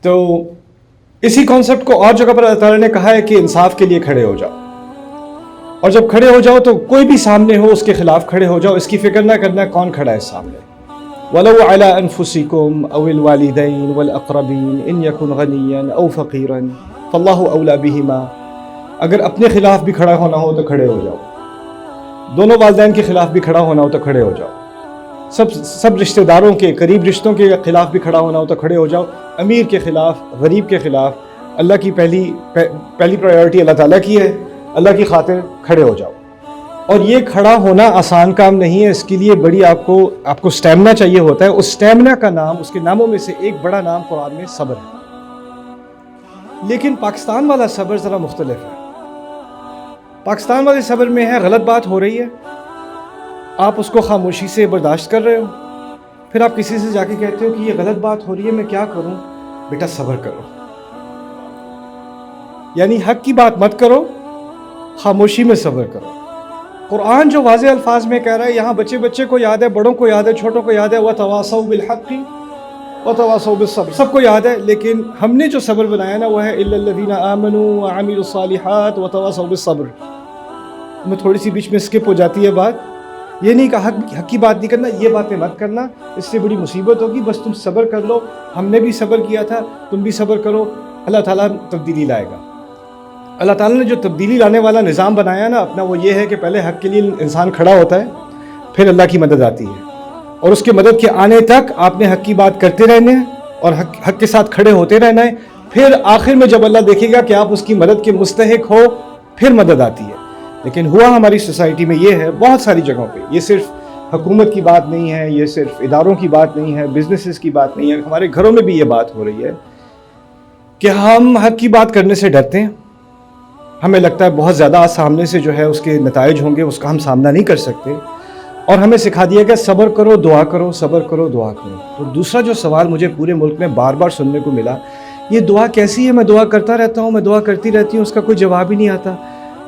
تو اسی کانسیپٹ کو اور جگہ پر اللہ تعالیٰ نے کہا ہے کہ انصاف کے لیے کھڑے ہو جاؤ، اور جب کھڑے ہو جاؤ تو کوئی بھی سامنے ہو اس کے خلاف کھڑے ہو جاؤ، اس کی فکر نہ کرنا کون کھڑا ہے سامنے. وَلَوْ عَلَىٰ أَنفُسِكُمْ أَوِ الْوَالِدَيْنِ وَالْأَقْرَبِينَ إِنْ يَكُنْ غَنِيًّا أَوْ فَقِيرًا فَاللَّهُ أَوْلَىٰ بِهِمَا. اگر اپنے خلاف بھی کھڑا ہونا ہو تو کھڑے ہو جاؤ، دونوں والدین کے خلاف بھی کھڑا ہونا ہو تو کھڑے ہو جاؤ، سب رشتہ داروں کے قریب رشتوں کے خلاف بھی کھڑا ہونا ہو تو کھڑے ہو جاؤ، امیر کے خلاف، غریب کے خلاف. اللہ کی پہلی پرائیورٹی اللہ تعالیٰ کی ہے، اللہ کی خاطر کھڑے ہو جاؤ. اور یہ کھڑا ہونا آسان کام نہیں ہے، اس کے لیے بڑی آپ کو اسٹیمنا چاہیے ہوتا ہے. اس اسٹیمنا کا نام، اس کے ناموں میں سے ایک بڑا نام قرآن میں صبر ہے. لیکن پاکستان والا صبر ذرا مختلف ہے. پاکستان والے صبر میں ہے غلط بات ہو رہی ہے، آپ اس کو خاموشی سے برداشت کر رہے ہو، پھر آپ کسی سے جا کے کہتے ہو کہ یہ غلط بات ہو رہی ہے، میں کیا کروں؟ بیٹا صبر کرو. یعنی حق کی بات مت کرو، خاموشی میں صبر کرو. قرآن جو واضح الفاظ میں کہہ رہا ہے، یہاں بچے کو یاد ہے، بڑوں کو یاد ہے، چھوٹوں کو یاد ہے، وَتَوَاصَوْا بِالْحَقِّ وَتَوَاصَوْا بِالصَّبْرِ. سب کو یاد ہے، لیکن ہم نے جو صبر بنایا نا وہ ہے إِلَّا الَّذِينَ آمَنُوا وَعَمِلُوا الصَّالِحَاتِ وَتَوَاصَوْا بِالصَّبْرِ. میں تھوڑی سی بیچ میں اسکپ ہو جاتی ہے بات. یہ نہیں کہا حق کی بات نہیں کرنا، یہ باتیں مت کرنا، اس سے بڑی مصیبت ہوگی. بس تم صبر کر لو، ہم نے بھی صبر کیا تھا، تم بھی صبر کرو، اللہ تعالیٰ تبدیلی لائے گا. اللہ تعالیٰ نے جو تبدیلی لانے والا نظام بنایا نا اپنا، وہ یہ ہے کہ پہلے حق کے لیے انسان کھڑا ہوتا ہے، پھر اللہ کی مدد آتی ہے. اور اس کے مدد کے آنے تک آپ نے حق کی بات کرتے رہنے ہیں اور حق کے ساتھ کھڑے ہوتے رہنا ہے. پھر آخر میں جب اللہ دیکھے گا کہ آپ اس کی مدد کے مستحق ہو، پھر مدد آتی ہے. لیکن ہوا ہماری سوسائٹی میں یہ ہے، بہت ساری جگہوں پہ، یہ صرف حکومت کی بات نہیں ہے، یہ صرف اداروں کی بات نہیں ہے، بزنسز کی بات نہیں ہے، ہمارے گھروں میں بھی یہ بات ہو رہی ہے کہ ہم حق کی بات کرنے سے ڈرتے ہیں. ہمیں لگتا ہے بہت زیادہ سامنے سے جو ہے اس کے نتائج ہوں گے، اس کا ہم سامنا نہیں کر سکتے. اور ہمیں سکھا دیا گیا صبر کرو دعا کرو، صبر کرو دعا کرو. تو دوسرا جو سوال مجھے پورے ملک میں بار بار سننے کو ملا، یہ دعا کیسی ہے؟ میں دعا کرتا رہتا ہوں، میں دعا کرتی رہتی ہوں، اس کا کوئی جواب ہی نہیں آتا.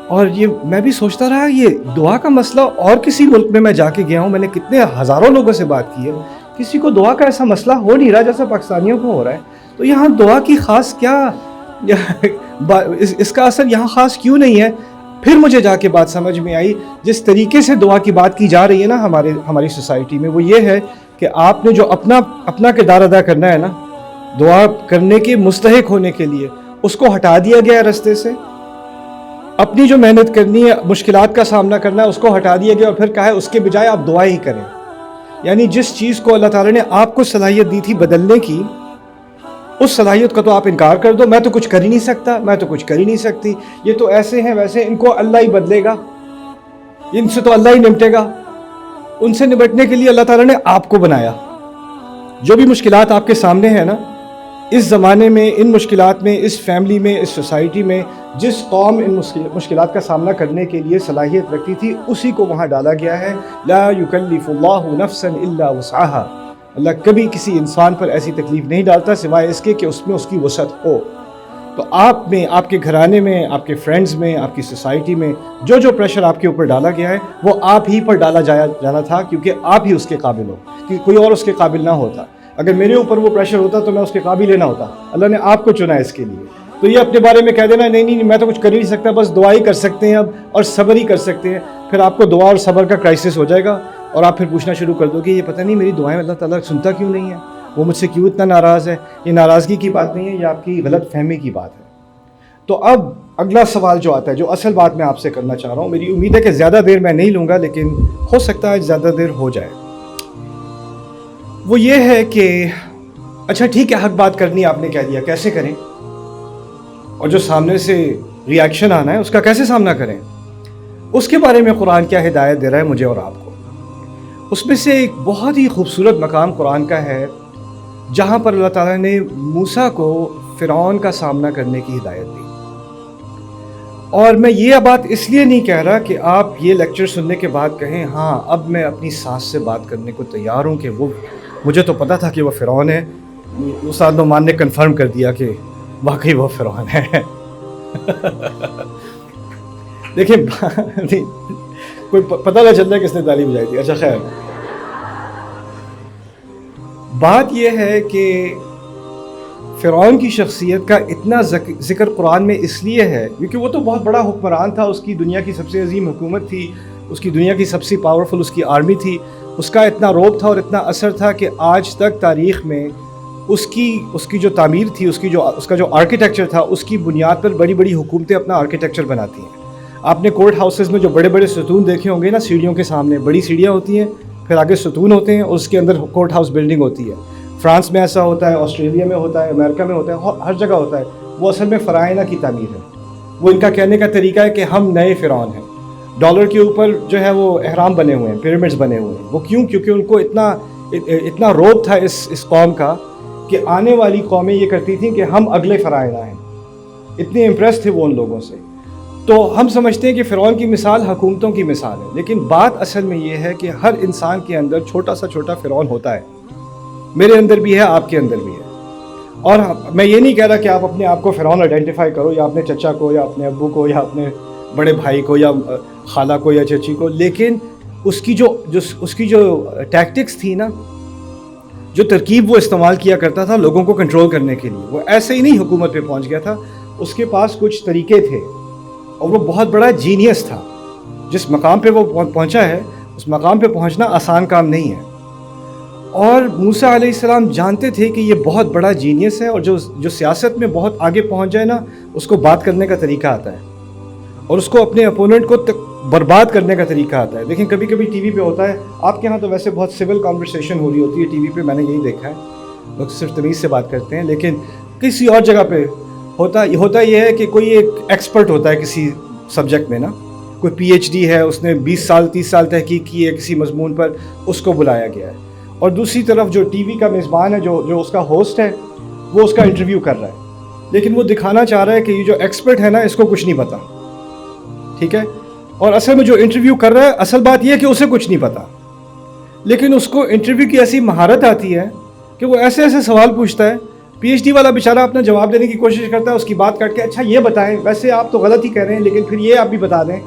اور یہ میں بھی سوچتا رہا، یہ دعا کا مسئلہ اور کسی ملک میں میں جا کے گیا ہوں، میں نے کتنے ہزاروں لوگوں سے بات کی ہے، کسی کو دعا کا ایسا مسئلہ ہو نہیں رہا جیسا پاکستانیوں کو ہو رہا ہے. تو یہاں دعا کی خاص کیا، اس کا اثر یہاں خاص کیوں نہیں ہے؟ پھر مجھے جا کے بات سمجھ میں آئی، جس طریقے سے دعا کی بات کی جا رہی ہے نا ہماری سوسائٹی میں، وہ یہ ہے کہ آپ نے جو اپنا کردار ادا کرنا ہے نا دعا کرنے کے مستحق ہونے کے لیے، اس کو ہٹا دیا گیا ہے رستے سے. اپنی جو محنت کرنی ہے، مشکلات کا سامنا کرنا ہے، اس کو ہٹا دیا گیا اور پھر کہا ہے اس کے بجائے آپ دعا ہی کریں. یعنی جس چیز کو اللہ تعالیٰ نے آپ کو صلاحیت دی تھی بدلنے کی، اس صلاحیت کا تو آپ انکار کر دو. میں تو کچھ کر ہی نہیں سکتا، میں تو کچھ کر ہی نہیں سکتی، یہ تو ایسے ہیں ویسے، ان کو اللہ ہی بدلے گا، ان سے تو اللہ ہی نمٹے گا. ان سے نمٹنے کے لیے اللہ تعالیٰ نے آپ کو بنایا. جو بھی مشکلات آپ کے سامنے ہیں نا، اس زمانے میں، ان مشکلات میں، اس فیملی میں، اس سوسائٹی میں، جس قوم ان مشکلات کا سامنا کرنے کے لیے صلاحیت رکھتی تھی، اسی کو وہاں ڈالا گیا ہے. لا یکلف اللہ نفسا الا وسعها. اللہ کبھی کسی انسان پر ایسی تکلیف نہیں ڈالتا سوائے اس کے کہ اس میں اس کی وسعت ہو. تو آپ میں، آپ کے گھرانے میں، آپ کے فرینڈز میں، آپ کی سوسائٹی میں جو پریشر آپ کے اوپر ڈالا گیا ہے، وہ آپ ہی پر ڈالا جانا تھا، کیونکہ آپ ہی اس کے قابل ہو، کہ کوئی اور اس کے قابل نہ ہوتا. اگر میرے اوپر وہ پریشر ہوتا تو میں اس کے قابل ہی نہ ہوتا. اللہ نے آپ کو چنا اس کے لیے. تو یہ اپنے بارے میں کہہ دینا نہیں میں تو کچھ کر ہی نہیں سکتا، بس دعا ہی کر سکتے ہیں اب، اور صبر ہی کر سکتے ہیں. پھر آپ کو دعا اور صبر کا کرائسس ہو جائے گا اور آپ پھر پوچھنا شروع کر دو کہ یہ پتہ نہیں میری دعائیں اللہ تعالیٰ سنتا کیوں نہیں ہے، وہ مجھ سے کیوں اتنا ناراض ہے. یہ ناراضگی کی بات نہیں ہے، یہ آپ کی غلط فہمی کی بات ہے. تو اب اگلا سوال جو آتا ہے، جو اصل بات میں آپ سے کرنا چاہ رہا ہوں، میری امید ہے کہ زیادہ دیر میں نہیں لوں گا، لیکن ہو سکتا ہے زیادہ دیر ہو جائے. وہ یہ ہے کہ اچھا ٹھیک ہے، حق بات کرنی آپ نے کہہ دیا، کیسے کریں؟ اور جو سامنے سے ریاکشن آنا ہے اس کا کیسے سامنا کریں؟ اس کے بارے میں قرآن کیا ہدایت دے رہا ہے مجھے اور آپ کو. اس میں سے ایک بہت ہی خوبصورت مقام قرآن کا ہے جہاں پر اللہ تعالیٰ نے موسیٰ کو فرعون کا سامنا کرنے کی ہدایت دی. اور میں یہ بات اس لیے نہیں کہہ رہا کہ آپ یہ لیکچر سننے کے بعد کہیں ہاں اب میں اپنی ساس سے بات کرنے کو تیار ہوں، کہ وہ مجھے تو پتہ تھا کہ وہ فرعون ہے. استاد نعمان نے کنفرم کر دیا کہ واقعی وہ فرعون ہے. دیکھیں کوئی پتہ نہ چلتا ہے کس نے تعلیم بجائی تھی. اچھا خیر، بات یہ ہے کہ فرعون کی شخصیت کا اتنا ذکر قرآن میں اس لیے ہے کیونکہ وہ تو بہت بڑا حکمران تھا، اس کی دنیا کی سب سے عظیم حکومت تھی، اس کی دنیا کی سب سے پاورفل اس کی آرمی تھی، اس کا اتنا روب تھا اور اتنا اثر تھا کہ آج تک تاریخ میں اس کی جو تعمیر تھی، اس کا جو آرکیٹیکچر تھا، اس کی بنیاد پر بڑی بڑی حکومتیں اپنا آرکیٹیکچر بناتی ہیں۔ آپ نے کورٹ ہاؤسز میں جو بڑے بڑے ستون دیکھے ہوں گے نا، سیڑھیوں کے سامنے بڑی سیڑھیاں ہوتی ہیں، پھر آگے ستون ہوتے ہیں اور اس کے اندر کورٹ ہاؤس بلڈنگ ہوتی ہے۔ فرانس میں ایسا ہوتا ہے، آسٹریلیا میں ہوتا ہے، امریکہ میں ہوتا ہے، ہر جگہ ہوتا ہے۔ وہ اصل میں فرعونہ کی تعمیر ہے۔ وہ ان کا کہنے کا طریقہ ہے کہ ہم نئے فرعون ہیں۔ ڈالر کے اوپر جو ہے وہ احرام بنے ہوئے ہیں، پیرامڈز بنے ہوئے ہیں۔ وہ کیوں؟ کیونکہ ان کو اتنا روب تھا اس قوم کا کہ آنے والی قومیں یہ کرتی تھیں کہ ہم اگلے فرعونہ ہیں۔ اتنے امپریس تھے وہ ان لوگوں سے۔ تو ہم سمجھتے ہیں کہ فرعون کی مثال حکومتوں کی مثال ہے، لیکن بات اصل میں یہ ہے کہ ہر انسان کے اندر چھوٹا سا چھوٹا فرعون ہوتا ہے۔ میرے اندر بھی ہے، آپ کے اندر بھی ہے۔ اور میں یہ نہیں کہہ رہا کہ آپ اپنے آپ کو فرعون آئیڈینٹیفائی کرو، یا اپنے چچا کو، یا اپنے ابو کو، یا اپنے بڑے بھائی کو، یا خالہ کو، یا چچی کو، لیکن اس کی جو ٹیکٹکس تھی نا، جو ترکیب وہ استعمال کیا کرتا تھا لوگوں کو کنٹرول کرنے کے لیے، وہ ایسے ہی نہیں حکومت پہ پہنچ گیا تھا۔ اس کے پاس کچھ طریقے تھے اور وہ بہت بڑا جینیس تھا۔ جس مقام پہ وہ پہنچا ہے، اس مقام پہ پہنچنا آسان کام نہیں ہے۔ اور موسیٰ علیہ السلام جانتے تھے کہ یہ بہت بڑا جینیس ہے، اور جو سیاست میں بہت آگے پہنچ جائے نا، اس کو بات کرنے کا طریقہ آتا ہے، اور اس کو اپنے اپوننٹ کو برباد کرنے کا طریقہ آتا ہے۔ دیکھیں کبھی کبھی ٹی وی پہ ہوتا ہے، آپ کے ہاں تو ویسے بہت سول کانورسیشن ہو رہی ہوتی ہے ٹی وی پہ، میں نے یہی دیکھا ہے، لوگ صرف تمیز سے بات کرتے ہیں، لیکن کسی اور جگہ پہ ہوتا یہ ہے کہ کوئی ایک ایکسپرٹ ہوتا ہے کسی سبجیکٹ میں نا، کوئی پی ایچ ڈی ہے، اس نے 20 سال 30 سال تحقیق کی ہے کسی مضمون پر، اس کو بلایا گیا ہے، اور دوسری طرف جو ٹی وی کا میزبان ہے، جو اس کا ہوسٹ ہے، وہ اس کا انٹرویو کر رہا ہے، لیکن وہ دکھانا چاہ رہا ہے کہ یہ جو ایکسپرٹ ہے نا، اس کو کچھ نہیں پتا، ٹھیک ہے؟ اور اصل میں جو انٹرویو کر رہا ہے، اصل بات یہ ہے کہ اسے کچھ نہیں پتا، لیکن اس کو انٹرویو کی ایسی مہارت آتی ہے کہ وہ ایسے ایسے سوال پوچھتا ہے، پی ایچ ڈی والا بیچارہ اپنا جواب دینے کی کوشش کرتا ہے، اس کی بات کاٹ کے، اچھا یہ بتائیں، ویسے آپ تو غلط ہی کہہ رہے ہیں، لیکن پھر یہ آپ بھی بتا دیں۔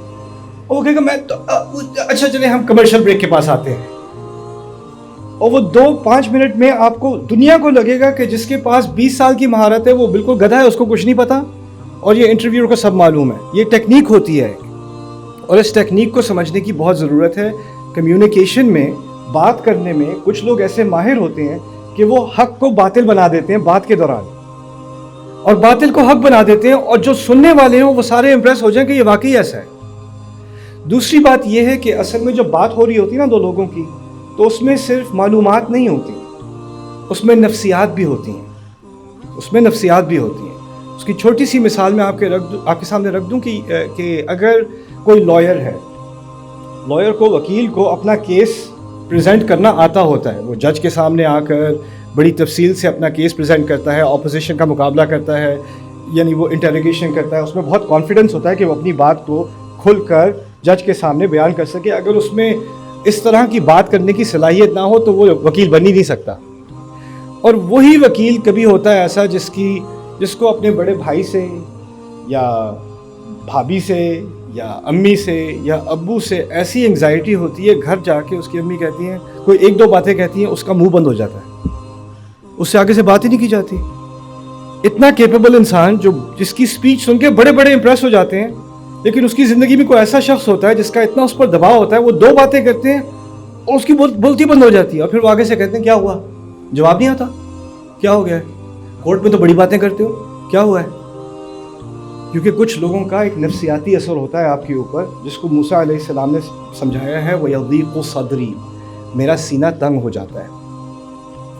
اور وہ کہے گا میں تو اچھا چلیں ہم کمرشل بریک کے پاس آتے ہیں، اور وہ 2-5 منٹ میں آپ کو دنیا کو لگے گا کہ جس کے پاس 20 سال کی مہارت ہے وہ بالکل گدھا ہے، اس کو کچھ نہیں پتا، اور یہ انٹرویو کو سب معلوم ہے۔ یہ ٹیکنیک ہوتی ہے، اور اس ٹیکنیک کو سمجھنے کی بہت ضرورت ہے۔ کمیونیکیشن میں، بات کرنے میں کچھ لوگ ایسے ماہر ہوتے ہیں کہ وہ حق کو باطل بنا دیتے ہیں بات کے دوران، اور باطل کو حق بنا دیتے ہیں، اور جو سننے والے ہیں وہ سارے امپریس ہو جائیں کہ یہ واقعی ایسا ہے۔ دوسری بات یہ ہے کہ اصل میں جو بات ہو رہی ہوتی ہے نا دو لوگوں کی، تو اس میں صرف معلومات نہیں ہوتی، اس میں نفسیات بھی ہوتی ہیں، اس کی چھوٹی سی مثال میں آپ کے سامنے رکھ دوں کہ اگر کوئی لائر ہے، لائر کو، وکیل کو اپنا کیس پریزنٹ کرنا آتا ہوتا ہے، وہ جج کے سامنے آ کر بڑی تفصیل سے اپنا کیس پریزنٹ کرتا ہے، اپوزیشن کا مقابلہ کرتا ہے، یعنی وہ انٹروگیشن کرتا ہے، اس میں بہت کانفیڈنس ہوتا ہے کہ وہ اپنی بات کو کھل کر جج کے سامنے بیان کر سکے۔ اگر اس میں اس طرح کی بات کرنے کی صلاحیت نہ ہو تو وہ وکیل بن ہی نہیں سکتا۔ اور وہی وکیل کبھی ہوتا ہے ایسا جس کو اپنے بڑے بھائی سے، یا بھابھی سے، یا امی سے، یا ابو سے ایسی انگزائٹی ہوتی ہے، گھر جا کے اس کی امی کہتی ہیں، کوئی 1-2 باتیں کہتی ہیں، اس کا منہ بند ہو جاتا ہے، اس سے آگے سے بات ہی نہیں کی جاتی۔ اتنا کیپیبل انسان جس کی سپیچ سن کے بڑے بڑے امپریس ہو جاتے ہیں، لیکن اس کی زندگی میں کوئی ایسا شخص ہوتا ہے جس کا اتنا اس پر دباؤ ہوتا ہے، وہ 2 باتیں کرتے ہیں اور اس کی بولتی بند ہو جاتی ہے، اور پھر وہ آگے سے کہتے ہیں کیا ہوا، جواب نہیں آتا، کیا ہو گیا ہے، کورٹ میں تو بڑی باتیں کرتے ہو، کیا ہوا ہے؟ کیونکہ کچھ لوگوں کا ایک نفسیاتی اثر ہوتا ہے آپ کے اوپر، جس کو موسیٰ علیہ السلام نے سمجھایا ہے، وَيَضِيقُ صَدْرِي، میرا سینہ تنگ ہو جاتا ہے،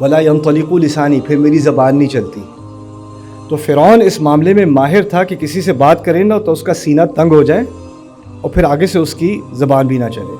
وَلَا يَنطَلِقُ لِسَانِي، پھر میری زبان نہیں چلتی۔ تو فرعون اس معاملے میں ماہر تھا کہ کسی سے بات کرے نا تو اس کا سینہ تنگ ہو جائے، اور پھر آگے سے اس کی زبان بھی نہ چلے۔